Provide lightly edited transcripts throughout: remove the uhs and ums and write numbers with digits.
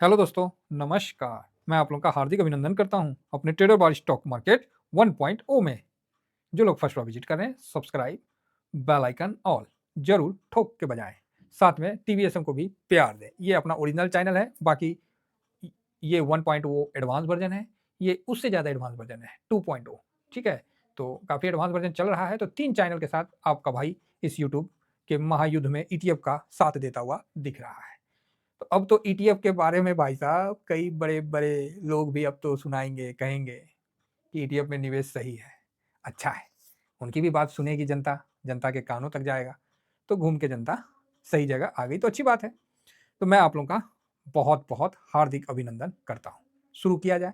Hello दोस्तों, नमस्कार। मैं आप लोगों का हार्दिक अभिनंदन करता हूं अपने ट्रेडर बार स्टॉक मार्केट 1.0 में। जो लोग फर्स्ट बार विजिट कर रहे हैं, सब्सक्राइब, बेल आइकन ऑल जरूर ठोक के बजाएं। साथ में टीवीएसएम को भी प्यार दें। ये अपना ओरिजिनल चैनल है, बाकी ये 1.0 एडवांस वर्जन है। ये उससे ज़्यादा एडवांस वर्जन है 2.0। ठीक है, तो काफ़ी एडवांस वर्जन चल रहा है। तो 3 चैनल के साथ आपका भाई इस यूट्यूब के महायुद्ध में ईटीएफ का साथ देता हुआ दिख रहा है। तो अब तो ईटीएफ के बारे में भाई साहब कई बड़े-बड़े लोग भी अब तो सुनाएँगे, कहेंगे कि ईटीएफ में निवेश सही है, अच्छा है। उनकी भी बात सुनेगी जनता, जनता के कानों तक जाएगा, तो घूम के जनता सही जगह आ गई तो अच्छी बात है। तो मैं आप लोगों का बहुत-बहुत हार्दिक अभिनंदन करता हूँ। शुरू किया जाए।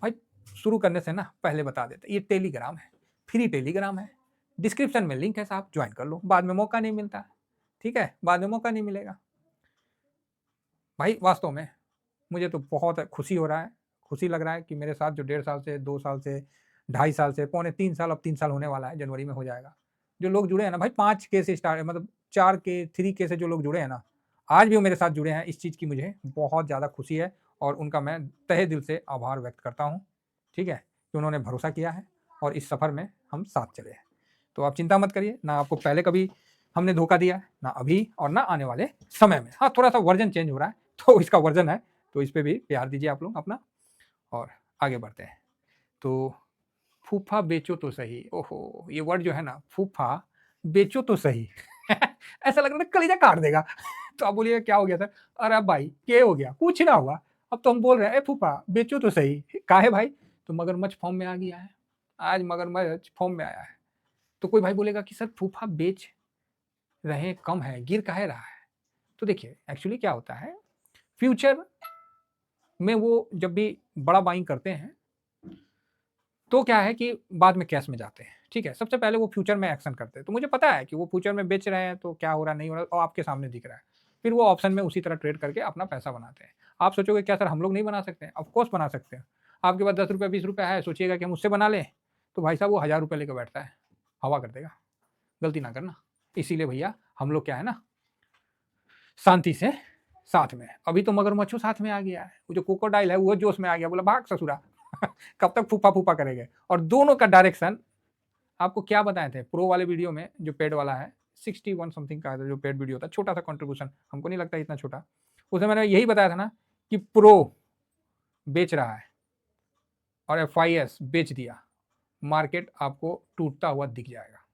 भाई शुरू करने से ना पहले बता देते ये टेलीग्राम है, फ्री टेलीग्राम है। डिस्क्रिप्शन में लिंक है साहब, ज्वाइन कर लो। बाद में मौका नहीं मिलता है, ठीक है? बाद में मौका नहीं मिलेगा। भाई वास्तव में मुझे तो बहुत खुशी हो रहा है, खुशी लग रहा है कि मेरे साथ जो 1.5 साल से, 2 साल से, ढाई साल से, पौने 3 साल, अब 3 साल होने वाला है, जनवरी में हो जाएगा। जो लोग जुड़े हैं ना भाई 5 के से स्टार्ट मतलब 4 के, 3 के से जो लोग जुड़े हैं ना, आज भी वो मेरे साथ जुड़े हैं, इस चीज़ की मुझे बहुत ज़्यादा खुशी है और उनका मैं तहे दिल से आभार व्यक्त करता हूँ, ठीक है? कि उन्होंने भरोसा किया है और इस सफ़र में हम साथ चले हैं। तो आप चिंता मत करिए, ना आपको पहले कभी हमने धोखा दिया है, ना अभी और ना आने वाले समय में। हाँ, थोड़ा-सा वर्ज़न चेंज हो रहा है, तो इसका वर्ज़न है, तो इस पे भी प्यार दीजिए आप लोग अपना और आगे बढ़ते हैं। तो फूफा बेचो तो सही, ओहो! ये वर्ड जो है ना फूफा बेचो तो सही ऐसा लग रहा है कलेजा काट देगा तो आप बोलिएगा क्या हो गया सर? अरे भाई क्या हो गया? कुछ ना हुआ। अब तो हम बोल रहे हैं, "ए फूफा बेचो तो सही।" काहे भाई? तो मगरमच्छ फॉर्म में आ गया है। आज मगरमच्छ फॉर्म में आया है। तो कोई भाई बोलेगा कि सर फूफा बेच रहे कम है, गिर काहे रहा है? तो देखिए एक्चुअली क्या होता है, फ्यूचर में वो जब भी बड़ा बाइंग करते हैं, तो क्या है कि बाद में कैश में जाते हैं, ठीक है? सबसे पहले वो फ्यूचर में एक्शन करते हैं, तो मुझे पता है कि वो फ्यूचर में बेच रहे हैं, तो क्या हो रहा है, नहीं हो रहा और आपके सामने दिख रहा है। फिर वो ऑप्शन में उसी तरह ट्रेड करके अपना पैसा बनाते हैं। आप सोचोगे क्या सर हम लोग नहीं बना सकते हैं? ऑफ कोर्स बना सकते हैं। आपके पास ₹10 ₹20 है, सोचिएगा कि हम उससे बना लें, तो भाई साहब वो ₹1000 लेके बैठता है, हवा कर देगा, गलती ना करना। इसीलिए भैया हम लोग क्या है ना, शांति से साथ में। अभी तो मगरमच्छो साथ में आ गया है, वो जो क्रोकोडाइल है वो जोश में आ गया, बोला भाग ससुरा कब तक फूफा-फूफा करेंगे और दोनों का डायरेक्शन आपको क्या बताए थे प्रो वाले वीडियो में जो पेड वाला है 61 समथिंग का जो पेड वीडियो था, छोटा सा कंट्रीब्यूशन, हमको नहीं लगता इतना छोटा। उसमें मैंने यही बताया था ना कि प्रो बेच रहा है और एफआईएस बेच दिया, मार्केट आपको टूटता हुआ दिख जाएगा,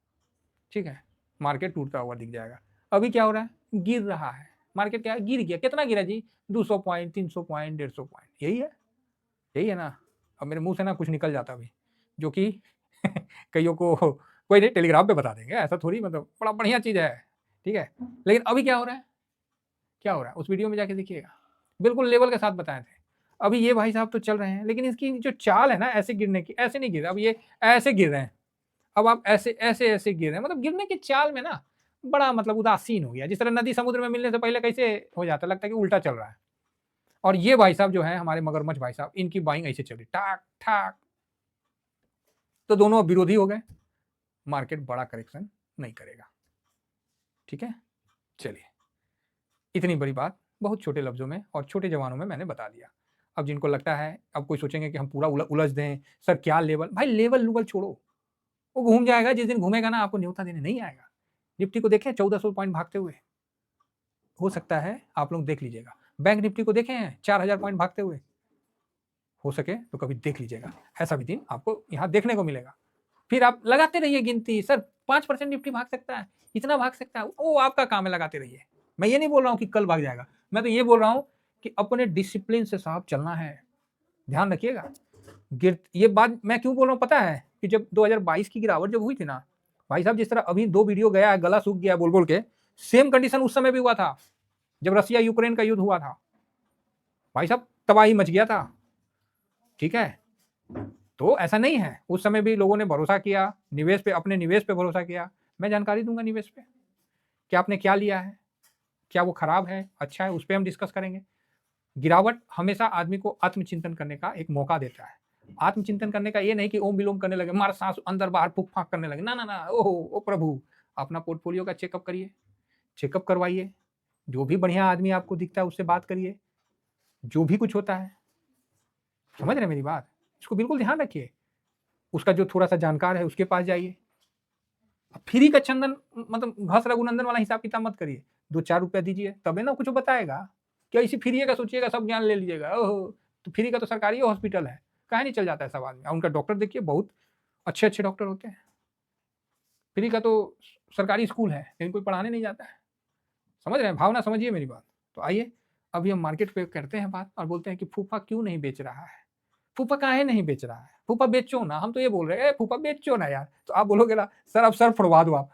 ठीक है? मार्केट टूटता हुआ दिख जाएगा। अभी क्या हो रहा है, गिर रहा है। मार्केट क्या है, गिर गया। कितना गिरा जी? 200 पॉइंट, 300 पॉइंट, 150 पॉइंट, यही है, यही है ना। अब मेरे मुंह से ना कुछ निकल जाता अभी, जो कि कईयों को कोई नहीं, टेलीग्राम पे बता देंगे, ऐसा थोड़ी, मतलब बड़ा बढ़िया चीज़ है, ठीक है? लेकिन अभी क्या हो रहा है, क्या हो रहा है? उस वीडियो में जाके देखिएगा, बिल्कुल लेवल के साथ बताए थे। अभी ये भाई साहब तो चल रहे हैं, लेकिन इसकी जो चाल है ना ऐसे गिरने की, ऐसे नहीं गिर रहा, अब ये ऐसे गिर रहे हैं। अब आप ऐसे गिर रहे हैं, मतलब गिरने की चाल में ना बड़ा मतलब उदासीन हो गया, जिस तरह नदी समुद्र में मिलने से पहले कैसे हो जाता है, लगता है कि उल्टा चल रहा है। और ये भाई साहब जो है हमारे मगरमच्छ भाई साहब, इनकी बाइंग ऐसे चल रही ठाक ठाक, तो दोनों विरोधी हो गए। मार्केट बड़ा करेक्शन नहीं करेगा, ठीक है? चलिए, इतनी बड़ी बात बहुत छोटे लफ्जों में और छोटे जवानों में मैंने बता दिया। अब जिनको लगता है, अब कोई सोचेंगे कि हम पूरा उलझ दें, सर क्या लेवल, भाई लेवल लूवल छोड़ो, वो घूम जाएगा, जिस दिन घूमेगा ना आपको न्योता देने नहीं आएगा। निफ्टी को देखें 1400 पॉइंट भागते हुए, हो सकता है आप लोग देख लीजिएगा। बैंक निफ्टी को देखे हैं 4000 पॉइंट भागते हुए, हो सके तो कभी देख लीजिएगा, ऐसा भी दिन आपको यहाँ देखने को मिलेगा। फिर आप लगाते रहिए गिनती, सर 5% निफ्टी भाग सकता है, इतना भाग सकता है, वो आपका काम है, लगाते रहिए। मैं ये नहीं बोल रहा हूँ कि कल भाग जाएगा, मैं तो ये बोल रहा हूँ कि अपने डिसिप्लिन से साहब चलना है, ध्यान रखिएगा। ये बात मैं क्यों बोल रहा हूँ पता है, कि जब 2022 की गिरावट जब हुई थी ना, भाई साहब जिस तरह अभी 2 वीडियो गया है, गला सूख गया बोल बोल के, सेम कंडीशन उस समय भी हुआ था, जब रसिया यूक्रेन का युद्ध हुआ था। भाई साहब तबाही मच गया था, ठीक है? तो ऐसा नहीं है, उस समय भी लोगों ने भरोसा किया, निवेश पे, अपने निवेश पे भरोसा किया। मैं जानकारी दूंगा निवेश पे, कि आपने क्या लिया है, क्या वो खराब है, अच्छा है, उस पे हम डिस्कस करेंगे। गिरावट हमेशा आदमी को आत्मचिंतन करने का एक मौका देता है। आत्मचिंतन करने का ये नहीं कि ओम विलोम करने लगे, मार सांस अंदर बाहर फूक फाक करने लगे, ना ना ना, ओहो ओ प्रभु। अपना पोर्टफोलियो का चेकअप करिए, चेकअप करवाइए, जो भी बढ़िया आदमी आपको दिखता है उससे बात करिए, जो भी कुछ होता है, समझ रहे हैं मेरी बात, इसको बिल्कुल ध्यान रखिए। उसका जो थोड़ा सा जानकार है उसके पास जाइए। फ्री का चंदन मतलब घस रघुनंदन वाला हिसाब किताब मत करिए, 2-4 रुपया दीजिए तबे ना कुछ बताएगा। क्या इसी फ्री का सोचिएगा सब ज्ञान ले लीजिएगा, ओहो तो फ्री का तो सरकारी हॉस्पिटल है, काहे नहीं चल जाता है सब आदमी। उनका डॉक्टर देखिए बहुत अच्छे अच्छे डॉक्टर होते हैं। फ्री का तो सरकारी स्कूल है लेकिन कोई पढ़ाने नहीं जाता है। समझ रहे हैं, भावना समझिए मेरी बात। तो आइए अभी हम मार्केट पे करते हैं बात और बोलते हैं कि फूफा क्यों नहीं बेच रहा है, फूफा काहे नहीं बेच रहा है, फूफा बेचो ना। हम तो ये बोल रहे हैं फूफा बेचो ना यार, तो आप बोलोगे ना सर अब सर फोड़वा दो आप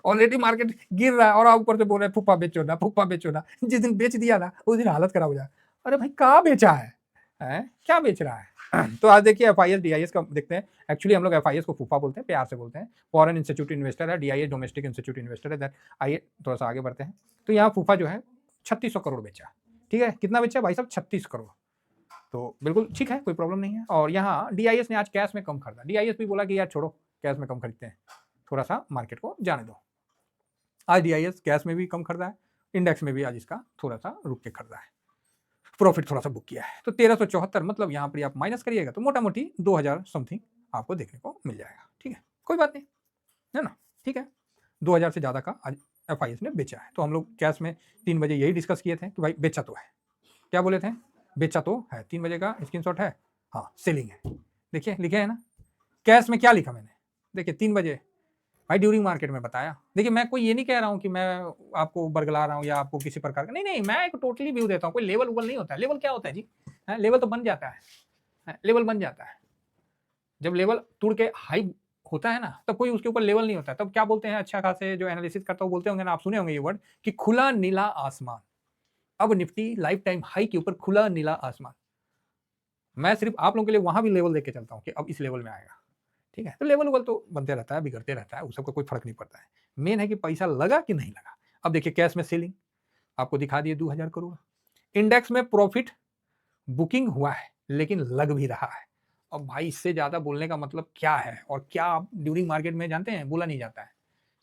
ऑलरेडी मार्केट गिर रहा है और आप ऊपर से बोल रहे हैं फूफा बेचो ना, फूफा बेचो ना। जिस दिन बेच दिया ना उस दिन हालत खराब हो जाए। अरे भाई कहाँ बेचा है? क्या बेच रहा है? तो आज देखिए एफआईएस डीआईएस का देखते हैं। एक्चुअली हम लोग एफआईएस को फूफा बोलते हैं, प्यार से बोलते हैं। फॉरेन इंस्टीट्यूट इन्वेस्टर है, डीआईएस डोमेस्टिक इंस्टीट्यूट इन्वेस्टर है। आइए थोड़ा सा आगे बढ़ते हैं। तो यहाँ फूफा जो है 3600 करोड़ बेचा। ठीक है, कितना बेचा भाई साहब? 36 करोड़। तो बिल्कुल ठीक है, कोई प्रॉब्लम नहीं है। और यहाँ डीआईएस ने आज कैश में कम खरीदा। डीआईएस भी बोला कि यार छोड़ो कैश में कम खरीदते हैं, थोड़ा सा मार्केट को जाने दो। आज डीआईएस कैश में भी कम खरीदा है, इंडेक्स में भी आज इसका थोड़ा सा रुक के खरीदा है, प्रॉफिट थोड़ा सा बुक किया है। तो 1374 मतलब यहाँ पर आप माइनस करिएगा तो मोटा मोटी 2000 समथिंग आपको देखने को मिल जाएगा। ठीक है, कोई बात नहीं है ना, ठीक है। 2000 से ज़्यादा का आज एफआईएस ने बेचा है। तो हम लोग कैश में 3 बजे यही डिस्कस किए थे कि भाई बेचा तो है, क्या बोले थे, बेचा तो है। 3 बजे का स्क्रीनशॉट है, हाँ सेलिंग है। देखिए लिखे है ना कैश में, क्या लिखा मैंने, देखिए 3 बजे भाई ड्यूरिंग मार्केट में बताया। देखिए मैं कोई ये नहीं कह रहा हूँ कि मैं आपको बरगला रहा हूँ या आपको किसी प्रकार का, नहीं नहीं, मैं एक टोटली व्यू देता हूँ। कोई लेवल उवल नहीं होता है। लेवल क्या होता है जी, लेवल तो बन जाता है, लेवल बन जाता है। जब लेवल टूट के हाई होता है ना तब कोई उसके ऊपर लेवल नहीं होता है। तब क्या बोलते हैं, अच्छा खासे जो एनालिसिस करता है बोलते होंगे ना, आप सुने होंगे ये वर्ड कि खुला नीला आसमान। अब निफ्टी लाइफ टाइम हाई के ऊपर खुला नीला आसमान। मैं सिर्फ आप लोगों के लिए वहां भी लेवल देके चलता हूँ कि अब इस लेवल में आएगा। ठीक है, तो लेवल उवल तो बनते रहता है, बिगड़ते रहता है, उस सबका कोई फर्क नहीं पड़ता है। मेन है कि पैसा लगा कि नहीं लगा। अब देखिए कैश में सेलिंग आपको दिखा दिए 2000 करोड़। इंडेक्स में प्रॉफिट बुकिंग हुआ है लेकिन लग भी रहा है। अब भाई इससे ज्यादा बोलने का मतलब क्या है, और क्या आप ड्यूरिंग मार्केट में जानते हैं बोला नहीं जाता है।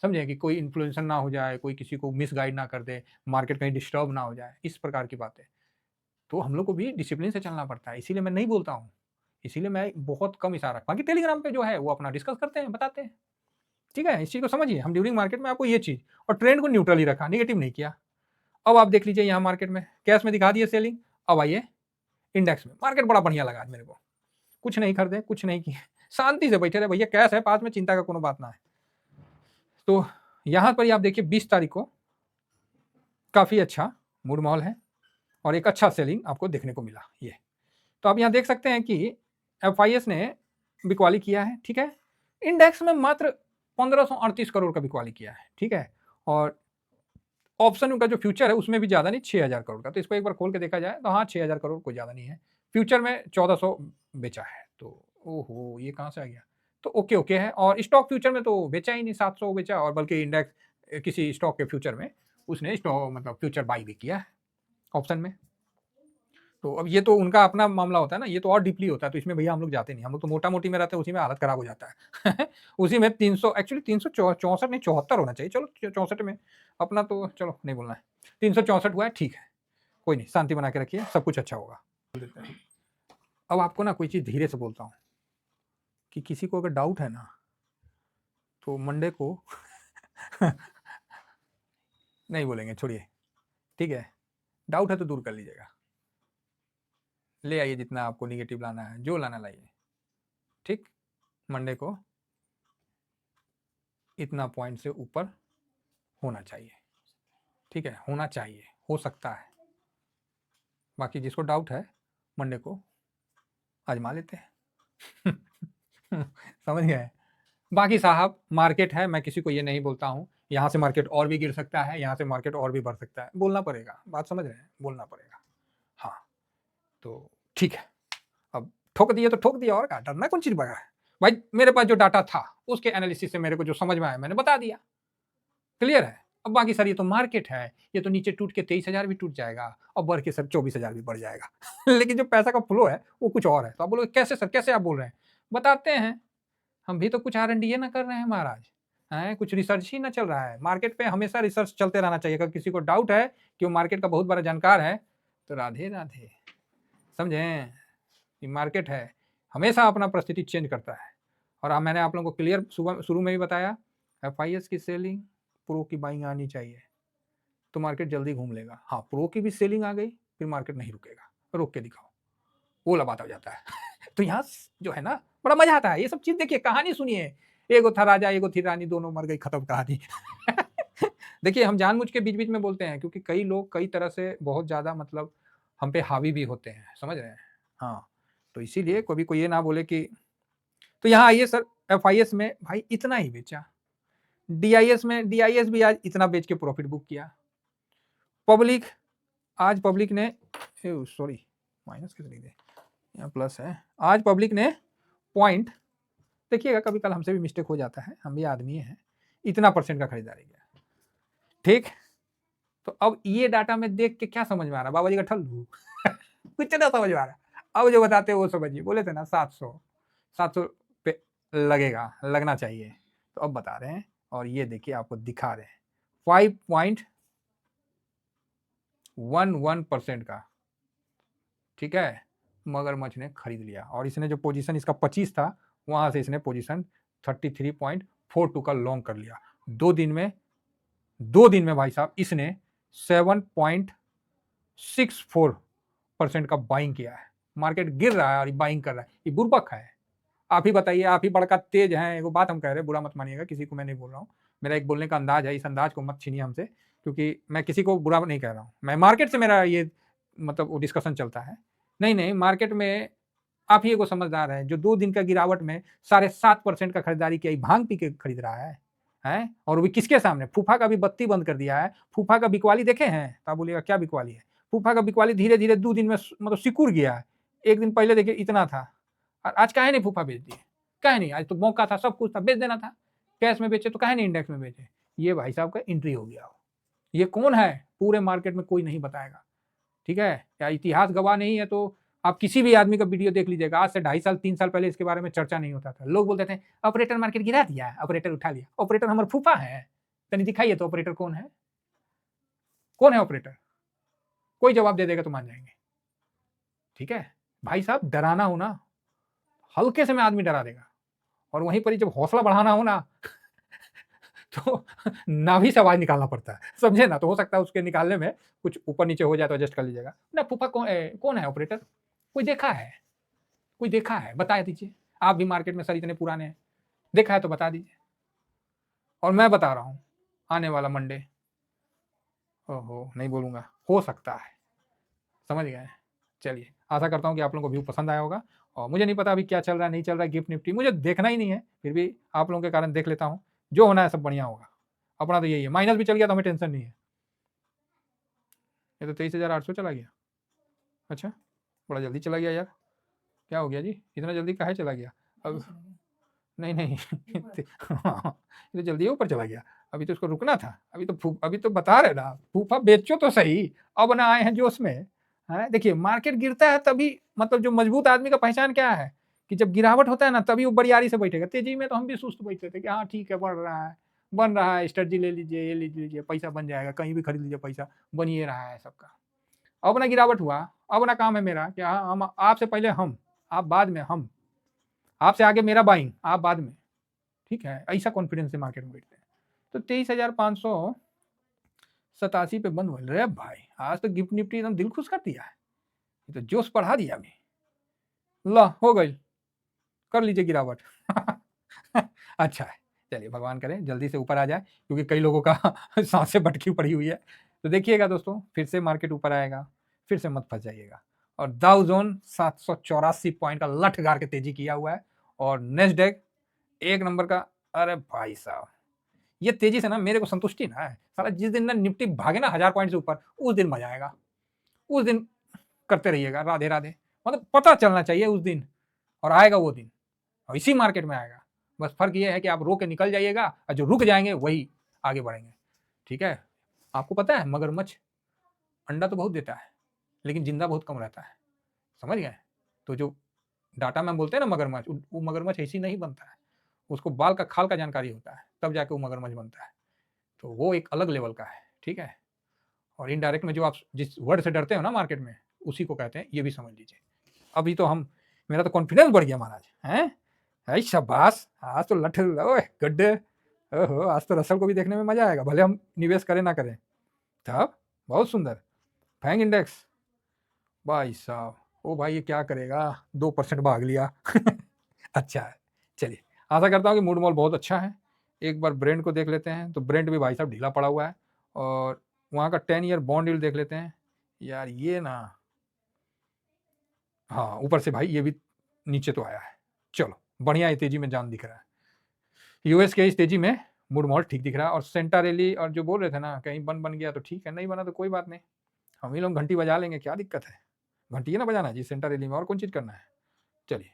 समझे कि कोई इन्फ्लुएंसर ना हो जाए, कोई किसी को मिसगाइड ना कर दे, मार्केट कहीं डिस्टर्ब ना हो जाए, इस प्रकार की बातें। तो हम लोग को भी डिसिप्लिन से चलना पड़ता है, इसीलिए मैं नहीं बोलता हूँ, इसीलिए मैं बहुत कम इशारा। बाकी टेलीग्राम पे जो है वो अपना डिस्कस करते हैं, बताते हैं। ठीक है, इस चीज़ को समझिए। हम ड्यूरिंग मार्केट में आपको ये चीज़ और ट्रेंड को न्यूट्रल ही रखा, नेगेटिव नहीं किया। अब आप देख लीजिए यहाँ मार्केट में कैश में दिखा दिए सेलिंग। अब आइए इंडेक्स में, मार्केट बड़ा बढ़िया लगा आज मेरे को। कुछ नहीं खरीदे, कुछ नहीं किए, शांति से बैठे रहे। भैया कैश है पास में, चिंता का कोनो बात ना है। तो यहाँ पर आप देखिए 20 तारीख को काफ़ी अच्छा मूड माहौल है और एक अच्छा सेलिंग आपको देखने को मिला। ये तो आप यहाँ देख सकते हैं कि एफआईएस ने बिकवाली किया है। ठीक है, इंडेक्स में मात्र 1538 करोड़ का बिकवाली किया है। ठीक है, और ऑप्शन का जो फ्यूचर है उसमें भी ज़्यादा नहीं, 6000 करोड़ का। तो इसको एक बार खोल के देखा जाए तो हाँ 6000 करोड़ कोई ज़्यादा नहीं है। फ्यूचर में 1400 बेचा है। तो ओहो ये कहाँ से आ गया, तो ओके ओके है। और स्टॉक फ्यूचर में तो बेचा ही नहीं, 700 बेचा। और बल्कि इंडेक्स किसी स्टॉक के फ्यूचर में उसने स्टॉक मतलब फ्यूचर बाई भी किया है ऑप्शन में। तो अब ये तो उनका अपना मामला होता है ना, ये तो और डीपली होता है। तो इसमें भैया हम लोग जाते नहीं, हम लोग तो मोटा मोटी में रहते हैं, उसी में हालत खराब हो जाता है उसी में 300 एक्चुअली 364 नहीं 74 होना चाहिए। चलो 64 में अपना तो चलो नहीं बोलना है, 364 हुआ है, ठीक है कोई नहीं, शांति बना के रखिए, सब कुछ अच्छा होगा। अब आपको ना कोई चीज़ धीरे से बोलता हूँ कि किसी को अगर डाउट है ना तो मंडे को नहीं बोलेंगे, छोड़िए। ठीक है, डाउट है तो दूर कर लीजिएगा, ले आइए जितना आपको निगेटिव लाना है, जो लाना लाइए। ठीक, मंडे को इतना पॉइंट से ऊपर होना चाहिए। ठीक है, होना चाहिए, हो सकता है। बाकी जिसको डाउट है मंडे को आजमा लेते हैं समझ गए। बाकी साहब मार्केट है, मैं किसी को ये नहीं बोलता हूँ यहाँ से मार्केट और भी गिर सकता है, यहाँ से मार्केट और भी बढ़ सकता है, बोलना पड़ेगा, बात समझ रहे हैं, बोलना पड़ेगा। हाँ तो ठीक है, अब ठोक दिए तो ठोक दिया, और क्या डरना कौन चीज़ बड़ा है भाई। मेरे पास जो डाटा था उसके एनालिसिस से मेरे को जो समझ में आया मैंने बता दिया, क्लियर है। अब बाकी सर ये तो मार्केट है, ये तो नीचे टूट के 23,000 भी टूट जाएगा और बढ़ के सर 24,000 भी बढ़ जाएगा लेकिन जो पैसा का फ्लो है वो कुछ और है। तो आप बोलोगे कैसे सर, कैसे आप बोल रहे हैं, बताते हैं। हम भी तो कुछ R&D ना कर रहे हैं महाराज, हैं कुछ रिसर्च ही ना चल रहा है। मार्केट पे हमेशा रिसर्च चलते रहना चाहिए। अगर किसी को डाउट है कि वो मार्केट का बहुत बड़ा जानकार है तो राधे राधे। समझें, ये मार्केट है, हमेशा अपना परिस्थिति चेंज करता है। और मैंने आप लोगों को क्लियर सुबह शुरू में भी बताया, FIS की सेलिंग, प्रो की बाइंग आनी चाहिए तो मार्केट जल्दी घूम लेगा। हाँ, प्रो की भी सेलिंग आ गई फिर मार्केट नहीं रुकेगा, रोक के दिखाओ, वो लबाता हो जाता है। तो यहाँ जो है ना बड़ा मजा आता है, ये सब चीज देखिए, कहानी सुनिए, एगो था राजा एगो थी रानी, दोनों मर गई, खत्म कहानी। देखिए हम जानबूझ के बीच बीच में बोलते हैं क्योंकि कई लोग कई तरह से बहुत ज्यादा मतलब हम पे हावी भी होते हैं, समझ रहे हैं। हाँ, तो इसीलिए कभी कोई ये ना बोले कि, तो यहाँ आइए सर, FIS में भाई इतना ही बेचा, DIS में DIS भी आज इतना बेच के प्रॉफिट बुक किया। पब्लिक, आज पब्लिक ने, सॉरी माइनस कैसे लिख दे, यहाँ प्लस है, आज पब्लिक ने पॉइंट, देखिएगा कभी कल हमसे भी मिस्टेक हो जाता है, हम भी आदमी हैं, इतना % का खरीदारी गया, ठीक। तो अब ये डाटा में देख के क्या समझ में आ रहा, बाबा जी का ठल्लू। कुछ ना समझ में आ रहा, अब जो बताते हैं वो समझिए, बोले थे ना 700 पे लगेगा, लगना चाहिए, तो अब बता रहे हैं और ये देखिए आपको दिखा रहे हैं 5.11% का, ठीक है, मगरमच्छ ने खरीद लिया। और इसने जो पोजीशन इसका 25 था वहां से इसने पोजीशन 33.42 का लॉन्ग कर लिया। 2 दिन में भाई साहब इसने 7.64% का बाइंग किया है। मार्केट गिर रहा है और बाइंग कर रहा है, ये बुर्बक है। आप ही बताइए, आप ही बड़का तेज हैं। एगो बात हम कह रहे हैं, बुरा मत मानिएगा, किसी को मैं नहीं बोल रहा हूँ, मेरा एक बोलने का अंदाज है, इस अंदाज को मत छीनिए हमसे, क्योंकि मैं किसी को बुरा नहीं कह रहा हूँ, मैं मार्केट से मेरा ये मतलब वो डिस्कशन चलता है। नहीं, मार्केट में आप ही एगो समझदार है जो 2 दिन का गिरावट में 7.5% का खरीदारी किया, भांग पी के खरीद रहा है, और भी किसके सामने, फूफा का भी बत्ती बंद कर दिया है। फूफा का बिकवाली देखे हैं तो आप बोलिएगा क्या बिकवाली है, फूफा का बिकवाली धीरे धीरे 2 दिन में मतलब सिकुड़ गया है। एक दिन पहले देखिए इतना था, और आज काहे नहीं फूफा बेच दिए, काहे नहीं, आज तो मौका था, सब कुछ था, बेच देना था, कैश में बेचे तो काहे नहीं इंडेक्स में बेचे। ये भाई साहब का एंट्री हो गया हो, ये कौन है पूरे मार्केट में कोई नहीं बताएगा, ठीक है, या इतिहास गवाह नहीं है तो आप किसी भी आदमी का वीडियो देख लीजिएगा, आज से 2.5 साल 3 साल पहले इसके बारे में चर्चा नहीं होता था। लोग बोलते थे ऑपरेटर मार्केट गिरा दिया, ऑपरेटर उठा लिया, ऑपरेटर हमारे फूफा है, तनी दिखाइए तो ऑपरेटर कौन है, कौन है ऑपरेटर, कोई जवाब दे देगा तो मान जाएंगे, ठीक है। भाई साहब डराना हो ना, हल्के से में आदमी डरा देगा, और वहीं पर जब हौसला बढ़ाना हो ना तो नाभि से आवाज निकालना पड़ता है, समझे ना। तो हो सकता है उसके निकालने में कुछ ऊपर नीचे हो जाए तो एडजस्ट कर लीजिएगा ना। फूफा कौन है ऑपरेटर, कोई देखा है, कोई देखा है, बता दीजिए। आप भी मार्केट में सर इतने पुराने हैं, देखा है तो बता दीजिए। और मैं बता रहा हूं आने वाला मंडे, ओहो नहीं बोलूंगा, हो सकता है, समझ गए। चलिए, आशा करता हूं कि आप लोगों को व्यू पसंद आया होगा। और मुझे नहीं पता अभी क्या चल रहा है नहीं चल रहा है, गिफ्ट निफ्टी मुझे देखना ही नहीं है, फिर भी आप लोगों के कारण देख लेता हूँ, जो होना है सब बढ़िया होगा। अपना तो यही है, माइनस भी चल गया तो हमें टेंशन नहीं है। ये तो 23,800 चला गया, अच्छा बड़ा जल्दी चला गया यार, क्या हो गया जी, इतना जल्दी काहे चला गया। अब नहीं ये तो जल्दी ऊपर चला गया, अभी तो उसको रुकना था, अभी तो बता रहे ना फूफा बेचो तो सही, अब ना आए हैं जोश में, है। देखिए मार्केट गिरता है तभी, मतलब जो मजबूत आदमी का पहचान क्या है कि जब गिरावट होता है ना तभी वो बरियारी से बैठेगा। तेजी में तो हम भी सुस्त बैठते थे कि हाँ ठीक है बन रहा है, स्ट्रेटजी ले लीजिए, ये ले लीजिए, पैसा बन जाएगा, कहीं भी खरीद लीजिए, पैसा बन ही रहा है सबका। अब ना गिरावट हुआ, अब ना काम है मेरा कि हाँ हम आपसे पहले, हम आप बाद में, हम आपसे आगे मेरा बाइंग, आप बाद में, ठीक है, ऐसा कॉन्फिडेंस से मार्केट में बैठते हैं। तो 23,587 पे बंद हुआ। रे भाई आज तो गिफ्ट निफ्टी एकदम दिल खुश कर दिया है, ये तो जोश बढ़ा दिया अभी, ला हो गई, कर लीजिए गिरावट। अच्छा है, चलिए भगवान करे जल्दी से ऊपर आ जाए, क्योंकि कई लोगों का सांसें भटकी पड़ी हुई है। तो देखिएगा दोस्तों, फिर से मार्केट ऊपर आएगा, फिर से मत फंस जाइएगा। और डाउ जोन 784 पॉइंट का लठ गार के तेजी किया हुआ है, और नेस्डेक एक नंबर का। अरे भाई साहब ये तेजी से ना मेरे को संतुष्टि ना है, साला जिस दिन ना निफ्टी भागे ना 1000 पॉइंट से ऊपर, उस दिन मजा आएगा, उस दिन करते रहिएगा राधे राधे, मतलब पता चलना चाहिए उस दिन, और आएगा वो दिन, और इसी मार्केट में आएगा। बस फर्क ये है कि आप रो के निकल जाइएगा, और जो रुक जाएंगे वही आगे बढ़ेंगे, ठीक है। आपको पता है मगरमच्छ अंडा तो बहुत देता है लेकिन जिंदा बहुत कम रहता है, समझ गए। तो जो डाटा में बोलते हैं ना मगरमच्छ, वो मगरमच्छ ऐसी नहीं बनता है, उसको बाल का खाल का जानकारी होता है, तब जाके वो मगरमच्छ बनता है। तो वो एक अलग लेवल का है, ठीक है। और इनडायरेक्ट में जो आप जिस वर्ड से डरते हो ना मार्केट में, उसी को कहते हैं, ये भी समझ लीजिए। अभी तो मेरा तो कॉन्फिडेंस बढ़ गया महाराज, हैं? अरे शाबाश! आज तो लठ ओए गुड! ओहो! आज तो रसल को भी देखने में मज़ा आएगा, भले हम निवेश करें ना करें। तब बहुत सुंदर। फैंग इंडेक्स, भाई साहब, ओ भाई ये क्या करेगा? 2% भाग लिया। अच्छा है, चलिए आशा करता हूँ कि मूड मॉल बहुत अच्छा है। एक बार ब्रेंड को देख लेते हैं, तो ब्रेंड भी भाई साहब ढीला पड़ा हुआ है, और वहाँ का 10 ईयर बॉन्ड यील्ड देख लेते हैं। यार ये ना, हाँ, ऊपर से भाई ये भी नीचे तो आया है। चलो बढ़िया है, तेजी में जान दिख रहा है। यूएस के इस तेजी में मूड मॉल ठीक दिख रहा है, और सेंटा रैली और जो बोल रहे थे ना कहीं बन गया तो ठीक है, नहीं बना तो कोई बात नहीं, हम ही लोग घंटी बजा लेंगे, क्या दिक्कत है? घंटी है ना बजाना जी सेंटा रैली में, और कौन चीज़ करना है। चलिए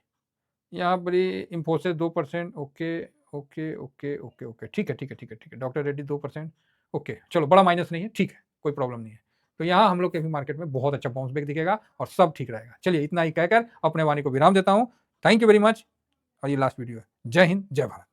यहाँ पर Infosys 2%, okay okay okay okay okay, ठीक है ठीक है ठीक है ठीक है। डॉक्टर रेड्डी 2%, ओके, चलो बड़ा माइनस नहीं है, ठीक है, कोई प्रॉब्लम नहीं है। तो यहाँ हम लोग के भी मार्केट में बहुत अच्छा बाउंस बैक दिखेगा और सब ठीक रहेगा। चलिए इतना ही कहकर अपने वाणी को विराम देता हूँ। थैंक यू वेरी मच, और ये लास्ट वीडियो है। जय हिंद, जय भारत।